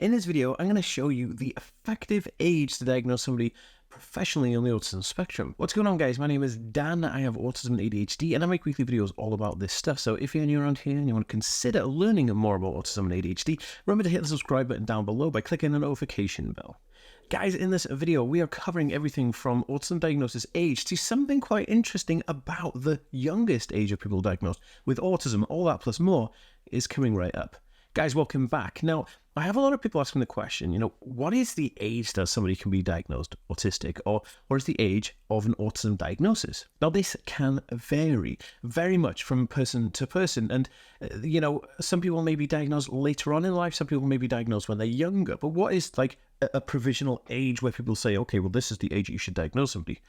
In this video, I'm going to show you the effective age to diagnose somebody professionally on the autism spectrum. What's going on, guys? My name is Dan. I have autism and ADHD, and I make weekly videos all about this stuff. So if you're new around here and you want to consider learning more about autism and ADHD, remember to hit the subscribe button down below by clicking the notification bell. Guys, in this video, we are covering everything from autism diagnosis age to something quite interesting about the youngest age of people diagnosed with autism. All that plus more is coming right up. Guys, welcome back. Now, I have a lot of people asking the question, what is the age that somebody can be diagnosed autistic, or what is the age of an autism diagnosis? Now, this can vary very much from person to person. And, some people may be diagnosed later on in life. Some people may be diagnosed when they're younger. But what is like a provisional age where people say, okay, well, this is the age you should diagnose somebody?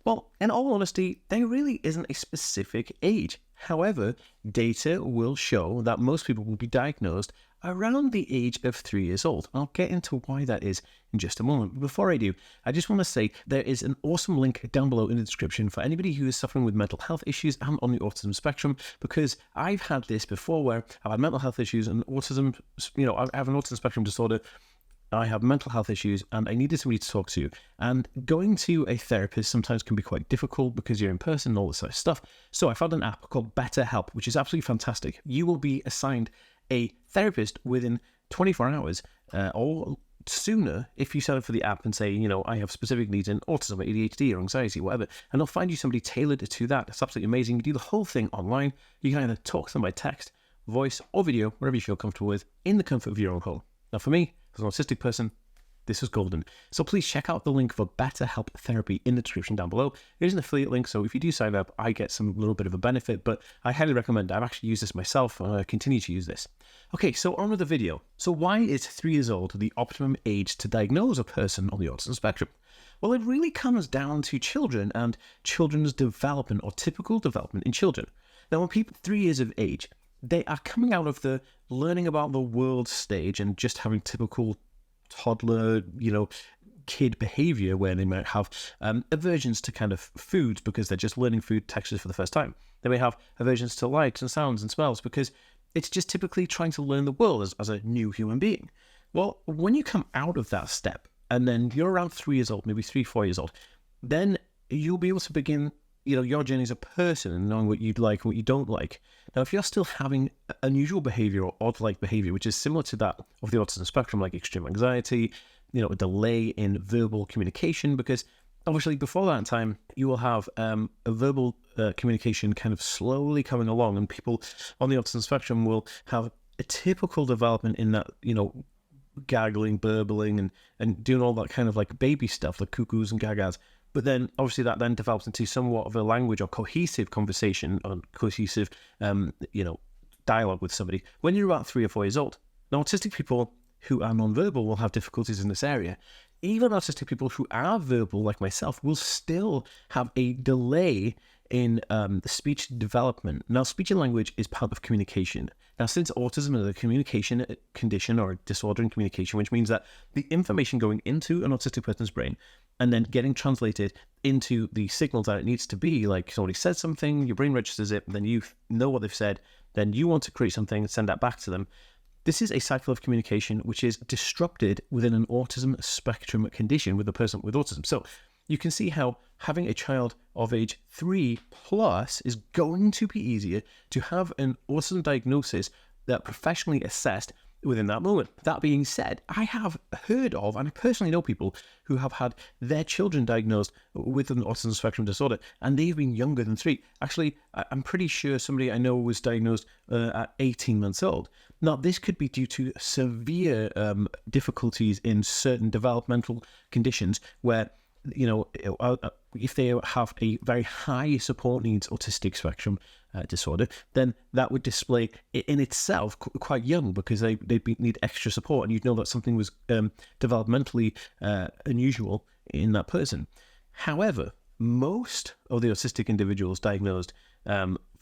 Well, in all honesty, there really isn't a specific age. However, data will show that most people will be diagnosed around the age of 3 years old. I'll get into why that is in just a moment. But before I do, I just want to say there is an awesome link down below in the description for anybody who is suffering with mental health issues and on the autism spectrum, because I've had this before where I've had mental health issues and autism, I have an autism spectrum disorder. I have mental health issues and I needed somebody to talk to. And going to a therapist sometimes can be quite difficult because you're in person and all this sort of stuff. So I found an app called BetterHelp, which is absolutely fantastic. You will be assigned a therapist within 24 hours or sooner if you sign up for the app and say, I have specific needs in autism or ADHD or anxiety, whatever. And they'll find you somebody tailored to that. It's absolutely amazing. You do the whole thing online. You can either talk to them by text, voice, or video, wherever you feel comfortable with, in the comfort of your own home. Now, for me, as an autistic person, this is golden. So please check out the link for BetterHelp Therapy in the description down below. It is an affiliate link, so if you do sign up, I get some little bit of a benefit, but I highly recommend it. I've actually used this myself, and I continue to use this. Okay, so on with the video. So why is 3 years old the optimum age to diagnose a person on the autism spectrum? Well, it really comes down to children and children's development, or typical development in children. Now, when people 3 years of age, they are coming out of the learning about the world stage and just having typical toddler, kid behavior where they might have aversions to kind of foods because they're just learning food textures for the first time. They may have aversions to lights and sounds and smells because it's just typically trying to learn the world as a new human being. Well, when you come out of that step and then you're around 3 years old, maybe 3-4 years old, then you'll be able to begin your journey as a person and knowing what you'd like and what you don't like. Now, if you're still having unusual behavior or odd-like behavior, which is similar to that of the autism spectrum, like extreme anxiety, a delay in verbal communication, because obviously before that time, you will have a verbal communication kind of slowly coming along, and people on the autism spectrum will have a typical development in that, gargling, burbling, and doing all that kind of like baby stuff, like cuckoos and gagas. But then, obviously, that then develops into somewhat of a language or cohesive conversation or cohesive, dialogue with somebody when you're about 3 or 4 years old. Now, autistic people who are non-verbal will have difficulties in this area. Even autistic people who are verbal, like myself, will still have a delay in the speech development. Now, speech and language is part of communication. Now, since autism is a communication condition or a disorder in communication, which means that the information going into an autistic person's brain and then getting translated into the signals that it needs to be, like somebody says something, your brain registers it, then you know what they've said, then you want to create something and send that back to them. This is a cycle of communication which is disrupted within an autism spectrum condition with a person with autism. So you can see how having a child of age 3 plus is going to be easier to have an autism diagnosis that professionally assessed within that moment. That being said, I have heard of, and I personally know people who have had their children diagnosed with an autism spectrum disorder, and they've been younger than 3. Actually, I'm pretty sure somebody I know was diagnosed at 18 months old. Now, this could be due to severe difficulties in certain developmental conditions where if they have a very high support needs autistic spectrum disorder, then that would display in itself quite young because they need extra support, and you'd know that something was developmentally unusual in that person. However, most of the autistic individuals diagnosed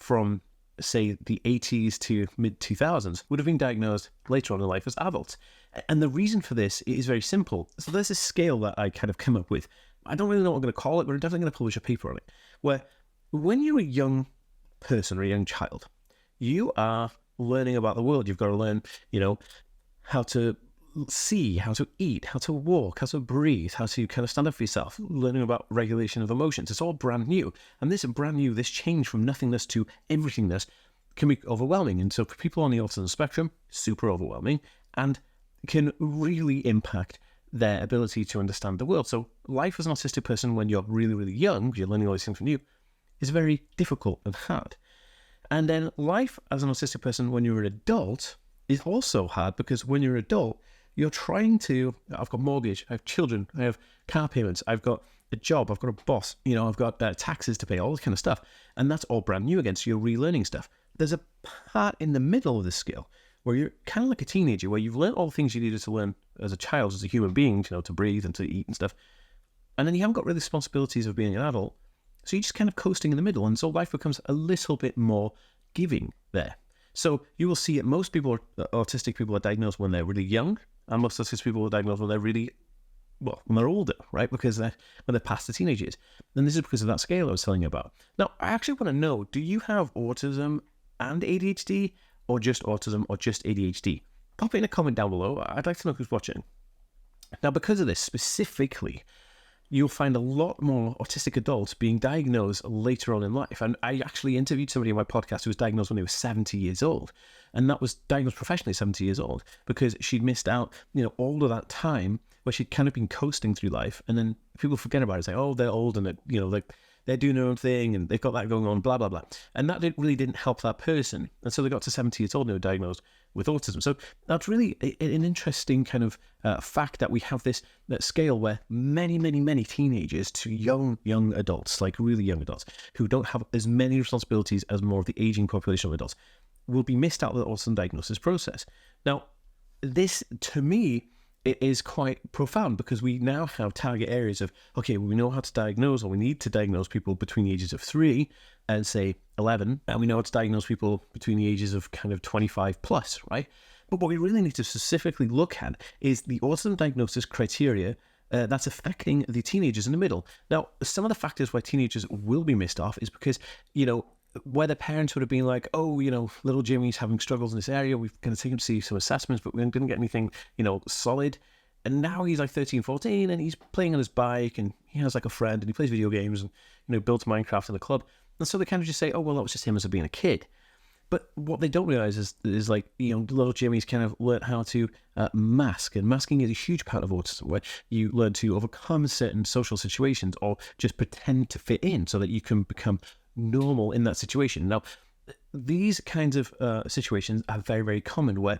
from, say, the 80s to mid-2000s would have been diagnosed later on in life as adults. And the reason for this is very simple. So there's a scale that I kind of come up with. I don't really know what I'm going to call it, but I'm definitely going to publish a paper on it, where when you're a young person or a young child, you are learning about the world. You've got to learn, how to see, how to eat, how to walk, how to breathe, how to kind of stand up for yourself, learning about regulation of emotions. It's all brand new. And this this change from nothingness to everythingness can be overwhelming. And so for people on the autism spectrum, super overwhelming and can really impact their ability to understand the world. So life as an autistic person when you're really, really young, you're learning all these things from you, is very difficult and hard. And then life as an autistic person when you're an adult is also hard, because when you're an adult, you're trying to, I've got mortgage, I have children, I have car payments, I've got a job, I've got a boss, I've got taxes to pay, all this kind of stuff. And that's all brand new again, so you're relearning stuff. There's a part in the middle of the scale where you're kind of like a teenager, where you've learned all the things you needed to learn as a child, as a human being, to breathe and to eat and stuff. And then you haven't got really responsibilities of being an adult. So you're just kind of coasting in the middle. And so life becomes a little bit more giving there. So you will see it. Most people, autistic people, are diagnosed when they're really young. And most autistic people are diagnosed when they're when they're older, right? Because when they're past the teenage years. And this is because of that scale I was telling you about. Now, I actually want to know, do you have autism and ADHD, or just autism, or just ADHD? Pop it in a comment down below. I'd like to know who's watching. Now, because of this specifically, you'll find a lot more autistic adults being diagnosed later on in life. And I actually interviewed somebody on my podcast who was diagnosed when they were 70 years old. And that was diagnosed professionally 70 years old, because she'd missed out, all of that time where she'd kind of been coasting through life. And then people forget about it. Say, oh, they're old and they're doing their own thing and they've got that going on, blah, blah, blah. And that really didn't help that person. And so they got to 70 years old and they were diagnosed with autism. So that's really an interesting kind of fact, that we have that scale where many, many, many teenagers to young adults, like really young adults, who don't have as many responsibilities as more of the aging population of adults, will be missed out of the autism diagnosis process. Now, this, to me, it is quite profound, because we now have target areas of, okay, we know how to diagnose, or we need to diagnose people between the ages of 3 and say 11, and we know how to diagnose people between the ages of kind of 25 plus, right? But what we really need to specifically look at is the autism diagnosis criteria that's affecting the teenagers in the middle. Now, some of the factors why teenagers will be missed off is because, where the parents would have been like, oh, little Jimmy's having struggles in this area, we're going to take him to see some assessments, but we didn't get anything, solid. And now he's like 13, 14, and he's playing on his bike, and he has like a friend, and he plays video games, and, builds Minecraft in the club. And so they kind of just say, oh, well, that was just him as being a kid. But what they don't realize is like, little Jimmy's kind of learned how to mask. And masking is a huge part of autism, where you learn to overcome certain social situations, or just pretend to fit in so that you can become normal in that situation. Now, these kinds of situations are very, very common, where,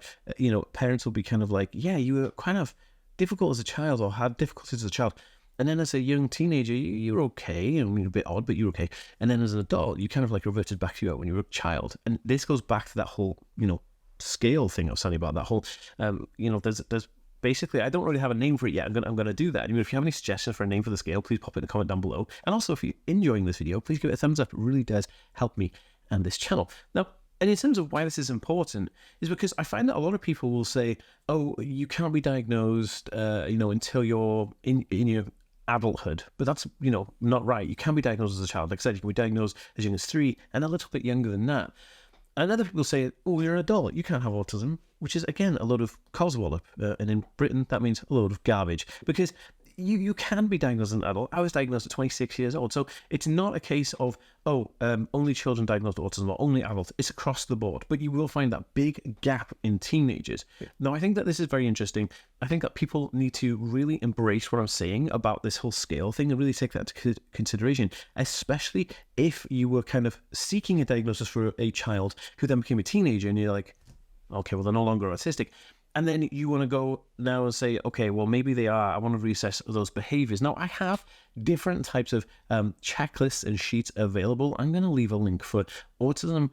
parents will be kind of like, yeah, you were kind of difficult as a child, or had difficulties as a child. And then as a young teenager, you're okay. I mean, a bit odd, but you're okay. And then as an adult, you kind of like reverted back to you when you were a child. And this goes back to that whole, scale thing I was telling you about. That whole, there's basically, I don't really have a name for it yet. I'm gonna do that. I mean, if you have any suggestions for a name for the scale, please pop it in a comment down below. And also, if you're enjoying this video, please give it a thumbs up. It really does help me and this channel. Now, and in terms of why this is important, is because I find that a lot of people will say, oh, you can't be diagnosed, until you're in your adulthood. But that's, not right. You can be diagnosed as a child. Like I said, you can be diagnosed as young as 3 and a little bit younger than that. And other people say, oh, you're an adult, you can't have autism, which is, again, a load of coswallop. And in Britain, that means a load of garbage. Because you can be diagnosed as an adult. I was diagnosed at 26 years old. So it's not a case of, only children diagnosed with autism or only adults. It's across the board. But you will find that big gap in teenagers. Yeah. Now, I think that this is very interesting. I think that people need to really embrace what I'm saying about this whole scale thing and really take that into consideration, especially if you were kind of seeking a diagnosis for a child who then became a teenager and you're like, okay, well, they're no longer autistic. And then you want to go now and say, okay, well, maybe they are. I want to reassess those behaviors. Now, I have different types of checklists and sheets available. I'm going to leave a link for autism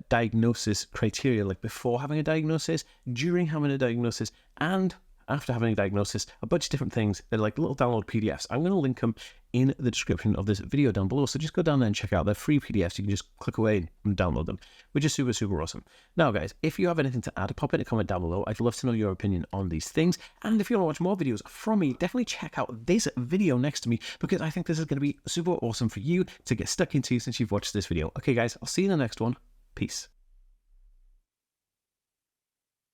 diagnosis criteria, like before having a diagnosis, during having a diagnosis, and after having a diagnosis, a bunch of different things. They're like little download PDFs. I'm going to link them in the description of this video down below. So just go down there and check out. They're free PDFs. You can just click away and download them, which is super, super awesome. Now, guys, if you have anything to add, pop it in a comment down below. I'd love to know your opinion on these things. And if you want to watch more videos from me, definitely check out this video next to me, because I think this is going to be super awesome for you to get stuck into since you've watched this video. Okay, guys, I'll see you in the next one. Peace.